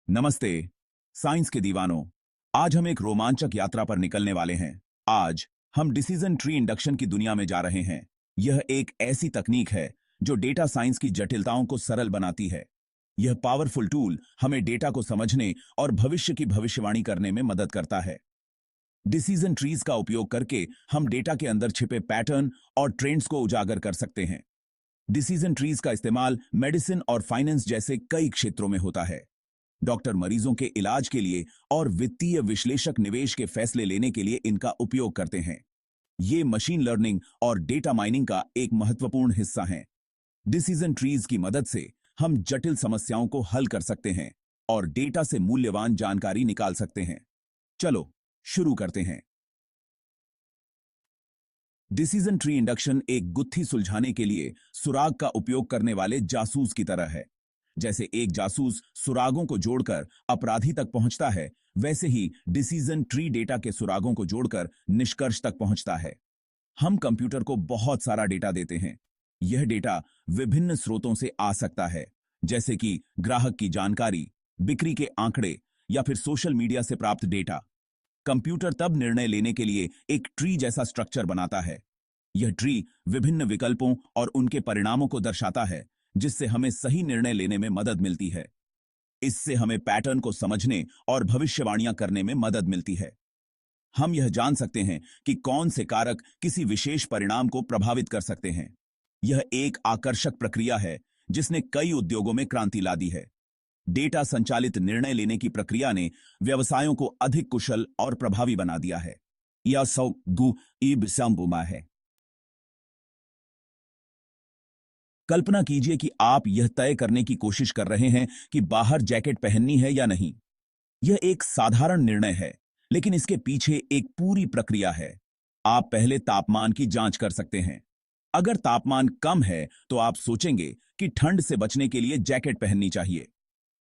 नमस्ते साइंस के दीवानों। आज हम एक रोमांचक यात्रा पर निकलने वाले हैं। आज हम डिसीजन ट्री इंडक्शन की दुनिया में जा रहे हैं। यह एक ऐसी तकनीक है जो डेटा साइंस की जटिलताओं को सरल बनाती है। यह पावरफुल टूल हमें डेटा को समझने और भविष्य की भविष्यवाणी करने में मदद करता है। डिसीजन ट्रीज का उपयोग करके हम डेटा के अंदर छिपे पैटर्न और ट्रेंड्स को उजागर कर सकते हैं। डिसीजन ट्रीज का इस्तेमाल मेडिसिन और फाइनेंस जैसे कई क्षेत्रों में होता है। डॉक्टर मरीजों के इलाज के लिए और वित्तीय विश्लेषक निवेश के फैसले लेने के लिए इनका उपयोग करते हैं। ये मशीन लर्निंग और डेटा माइनिंग का एक महत्वपूर्ण हिस्सा हैं। डिसीजन ट्रीज की मदद से हम जटिल समस्याओं को हल कर सकते हैं और डेटा से मूल्यवान जानकारी निकाल सकते हैं। चलो शुरू करते हैं। डिसीजन ट्री इंडक्शन एक गुत्थी सुलझाने के लिए सुराग का उपयोग करने वाले जासूस की तरह है। जैसे एक जासूस सुरागों को जोड़कर अपराधी तक पहुंचता है, वैसे ही डिसीजन ट्री डेटा के सुरागों को जोड़कर निष्कर्ष तक पहुंचता है। हम कंप्यूटर को बहुत सारा डेटा देते हैं। यह डेटा विभिन्न स्रोतों से आ सकता है, जैसे कि ग्राहक की जानकारी, बिक्री के आंकड़े या फिर सोशल मीडिया से प्राप्त डेटा। कंप्यूटर तब निर्णय लेने के लिए एक ट्री जैसा स्ट्रक्चर बनाता है। यह ट्री विभिन्न विकल्पों और उनके परिणामों को दर्शाता है, जिससे हमें सही निर्णय लेने में मदद मिलती है। इससे हमें पैटर्न को समझने और भविष्यवाणियां करने में मदद मिलती है। हम यह जान सकते हैं कि कौन से कारक किसी विशेष परिणाम को प्रभावित कर सकते हैं। यह एक आकर्षक प्रक्रिया है जिसने कई उद्योगों में क्रांति ला दी है। डेटा संचालित निर्णय लेने की प्रक्रिया ने व्यवसायों को अधिक कुशल और प्रभावी बना दिया है। यह सौ गु ईब संबुमा है। कल्पना कीजिए कि आप यह तय करने की कोशिश कर रहे हैं कि बाहर जैकेट पहननी है या नहीं। यह एक साधारण निर्णय है, लेकिन इसके पीछे एक पूरी प्रक्रिया है। आप पहले तापमान की जांच कर सकते हैं। अगर तापमान कम है तो आप सोचेंगे कि ठंड से बचने के लिए जैकेट पहननी चाहिए।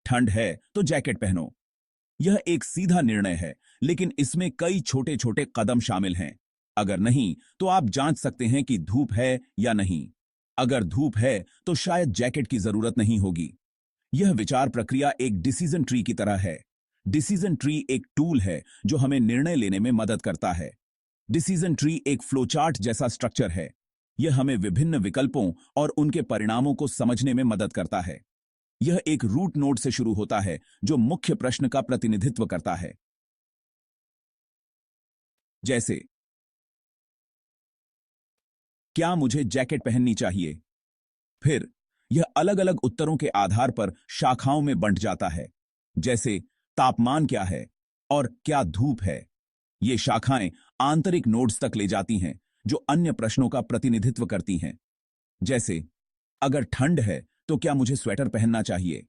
ठंड है तो जैकेट पहनो। यह एक सीधा निर्णय है, लेकिन इसमें कई छोटे छोटे कदम शामिल हैं। अगर नहीं तो आप जांच सकते हैं कि धूप है या नहीं। अगर धूप है तो शायद जैकेट की जरूरत नहीं होगी। यह विचार प्रक्रिया एक डिसीजन ट्री की तरह है। डिसीजन ट्री एक टूल है जो हमें निर्णय लेने में मदद करता है। डिसीजन ट्री एक फ्लोचार्ट जैसा स्ट्रक्चर है। यह हमें विभिन्न विकल्पों और उनके परिणामों को समझने में मदद करता है। यह एक रूट नोड से शुरू होता है जो मुख्य प्रश्न का प्रतिनिधित्व करता है, जैसे क्या मुझे जैकेट पहननी चाहिए। फिर यह अलग अलग उत्तरों के आधार पर शाखाओं में बंट जाता है, जैसे तापमान क्या है और क्या धूप है। ये शाखाएं आंतरिक नोड्स तक ले जाती हैं जो अन्य प्रश्नों का प्रतिनिधित्व करती हैं, जैसे अगर ठंड है तो क्या मुझे स्वेटर पहनना चाहिए।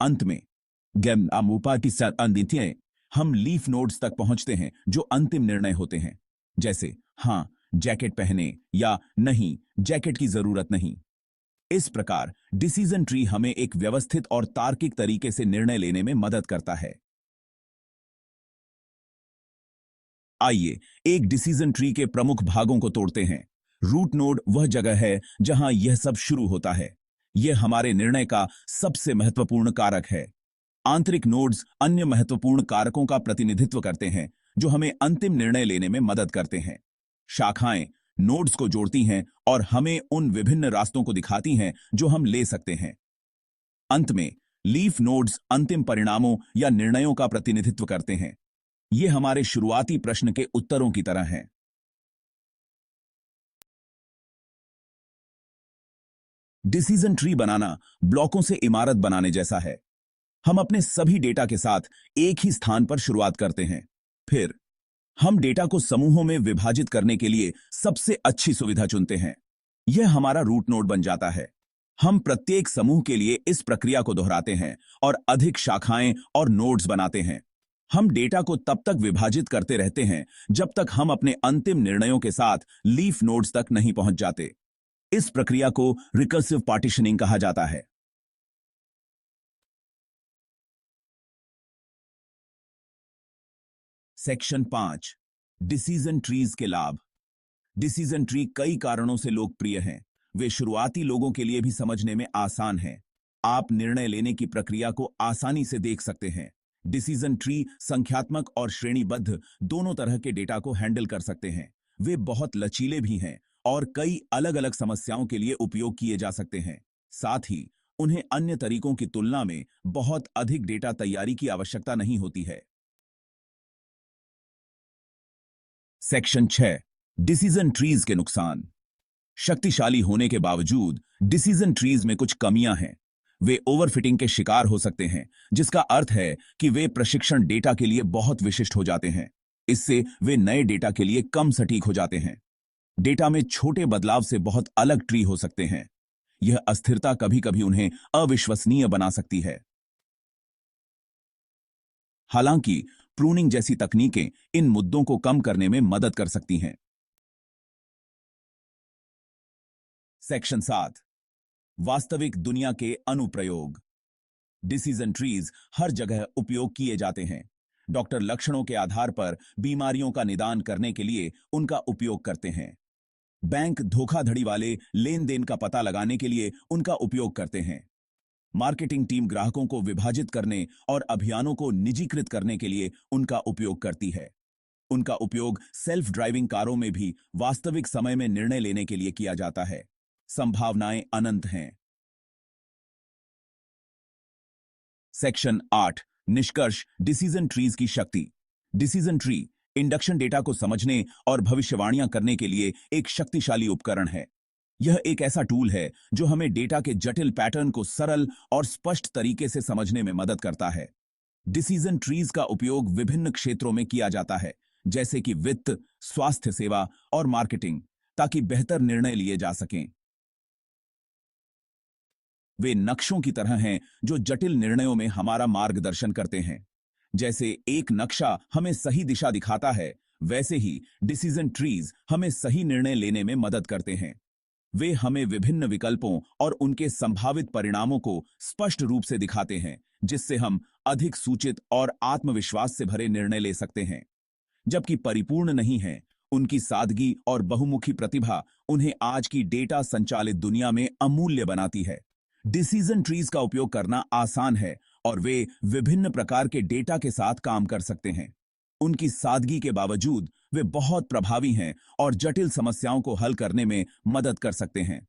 अंत में गैम अमुपा की अंदित्य हम लीफ नोड्स तक पहुंचते हैं जो अंतिम निर्णय होते हैं, जैसे हां जैकेट पहने या नहीं जैकेट की जरूरत नहीं। इस प्रकार डिसीजन ट्री हमें एक व्यवस्थित और तार्किक तरीके से निर्णय लेने में मदद करता है। आइए एक डिसीजन ट्री के प्रमुख भागों को तोड़ते हैं। रूट नोड वह जगह है जहां यह सब शुरू होता है। यह हमारे निर्णय का सबसे महत्वपूर्ण कारक है। आंतरिक नोड्स अन्य महत्वपूर्ण कारकों का प्रतिनिधित्व करते हैं जो हमें अंतिम निर्णय लेने में मदद करते हैं। शाखाएं नोड्स को जोड़ती हैं और हमें उन विभिन्न रास्तों को दिखाती हैं जो हम ले सकते हैं। अंत में लीफ नोड्स अंतिम परिणामों या निर्णयों का प्रतिनिधित्व करते हैं। ये हमारे शुरुआती प्रश्न के उत्तरों की तरह हैं। डिसीजन ट्री बनाना ब्लॉकों से इमारत बनाने जैसा है। हम अपने सभी डेटा के साथ एक ही स्थान पर शुरुआत करते हैं। फिर हम डेटा को समूहों में विभाजित करने के लिए सबसे अच्छी सुविधा चुनते हैं। यह हमारा रूट नोड बन जाता है। हम प्रत्येक समूह के लिए इस प्रक्रिया को दोहराते हैं और अधिक शाखाएं और नोड्स बनाते हैं। हम डेटा को तब तक विभाजित करते रहते हैं जब तक हम अपने अंतिम निर्णयों के साथ लीफ नोड्स तक नहीं पहुंच जाते। इस प्रक्रिया को रिकर्सिव पार्टीशनिंग कहा जाता है। सेक्शन 5 डिसीजन ट्रीज के लाभ। डिसीजन ट्री कई कारणों से लोकप्रिय हैं। वे शुरुआती लोगों के लिए भी समझने में आसान हैं। आप निर्णय लेने की प्रक्रिया को आसानी से देख सकते हैं। डिसीजन ट्री संख्यात्मक और श्रेणीबद्ध दोनों तरह के डेटा को हैंडल कर सकते हैं। वे बहुत लचीले भी हैं और कई अलग अलग समस्याओं के लिए उपयोग किए जा सकते हैं। साथ ही उन्हें अन्य तरीकों की तुलना में बहुत अधिक डेटा तैयारी की आवश्यकता नहीं होती है। सेक्शन 6, डिसीजन ट्रीज के नुकसान। शक्तिशाली होने के बावजूद डिसीजन ट्रीज में कुछ कमियां हैं। वे ओवरफिटिंग के शिकार हो सकते हैं, जिसका अर्थ है कि वे प्रशिक्षण डेटा के लिए बहुत विशिष्ट हो जाते हैं। इससे वे नए डेटा के लिए कम सटीक हो जाते हैं। डेटा में छोटे बदलाव से बहुत अलग ट्री हो सकते हैं। यह अस्थिरता कभी कभी उन्हें अविश्वसनीय बना सकती है। हालांकि प्रूनिंग जैसी तकनीकें इन मुद्दों को कम करने में मदद कर सकती हैं। सेक्शन 7, वास्तविक दुनिया के अनुप्रयोग। डिसीजन ट्रीज हर जगह उपयोग किए जाते हैं। डॉक्टर लक्षणों के आधार पर बीमारियों का निदान करने के लिए उनका उपयोग करते हैं। बैंक धोखाधड़ी वाले लेन देन का पता लगाने के लिए उनका उपयोग करते हैं। मार्केटिंग टीम ग्राहकों को विभाजित करने और अभियानों को निजीकृत करने के लिए उनका उपयोग करती है। उनका उपयोग सेल्फ ड्राइविंग कारों में भी वास्तविक समय में निर्णय लेने के लिए किया जाता है। संभावनाएं अनंत हैं। सेक्शन 8, निष्कर्ष डिसीजन ट्रीज की शक्ति। डिसीजन ट्री इंडक्शन डेटा को समझने और भविष्यवाणियां करने के लिए एक शक्तिशाली उपकरण है। यह एक ऐसा टूल है जो हमें डेटा के जटिल पैटर्न को सरल और स्पष्ट तरीके से समझने में मदद करता है। डिसीजन ट्रीज का उपयोग विभिन्न क्षेत्रों में किया जाता है, जैसे कि वित्त, स्वास्थ्य सेवा और मार्केटिंग, ताकि बेहतर निर्णय लिए जा सकें। वे नक्शों की तरह हैं जो जटिल निर्णयों में हमारा मार्गदर्शन करते हैं। जैसे एक नक्शा हमें सही दिशा दिखाता है, वैसे ही डिसीजन ट्रीज हमें सही निर्णय लेने में मदद करते हैं। वे हमें विभिन्न विकल्पों और उनके संभावित परिणामों को स्पष्ट रूप से दिखाते हैं, जिससे हम अधिक सूचित और आत्मविश्वास से भरे निर्णय ले सकते हैं। जबकि परिपूर्ण नहीं हैं, उनकी सादगी और बहुमुखी प्रतिभा उन्हें आज की डेटा संचालित दुनिया में अमूल्य बनाती है। डिसीजन ट्रीज का उपयोग करना आसान है और वे विभिन्न प्रकार के डेटा के साथ काम कर सकते हैं। उनकी सादगी के बावजूद वे बहुत प्रभावी हैं और जटिल समस्याओं को हल करने में मदद कर सकते हैं।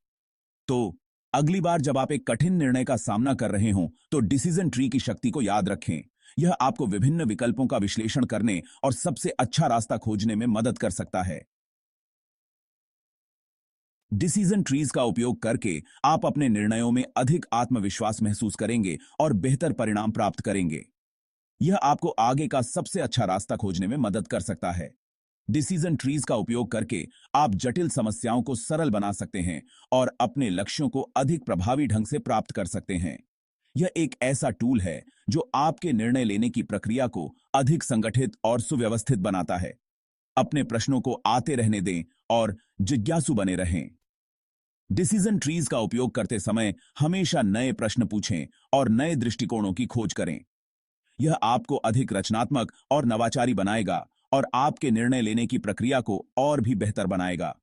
तो अगली बार जब आप एक कठिन निर्णय का सामना कर रहे हों, तो डिसीजन ट्री की शक्ति को याद रखें। यह आपको विभिन्न विकल्पों का विश्लेषण करने और सबसे अच्छा रास्ता खोजने में मदद कर सकता है। डिसीजन ट्रीज का उपयोग करके आप अपने निर्णयों में अधिक आत्मविश्वास महसूस करेंगे और बेहतर परिणाम प्राप्त करेंगे। यह आपको आगे का सबसे अच्छा रास्ता खोजने में मदद कर सकता है। डिसीजन ट्रीज का उपयोग करके आप जटिल समस्याओं को सरल बना सकते हैं और अपने लक्ष्यों को अधिक प्रभावी ढंग से प्राप्त कर सकते हैं। यह एक ऐसा टूल है जो आपके निर्णय लेने की प्रक्रिया को अधिक संगठित और सुव्यवस्थित बनाता है। अपने प्रश्नों को आते रहने दें और जिज्ञासु बने रहें। डिसीजन ट्रीज का उपयोग करते समय हमेशा नए प्रश्न पूछें और नए दृष्टिकोणों की खोज करें। यह आपको अधिक रचनात्मक और नवाचारी बनाएगा और आपके निर्णय लेने की प्रक्रिया को और भी बेहतर बनाएगा।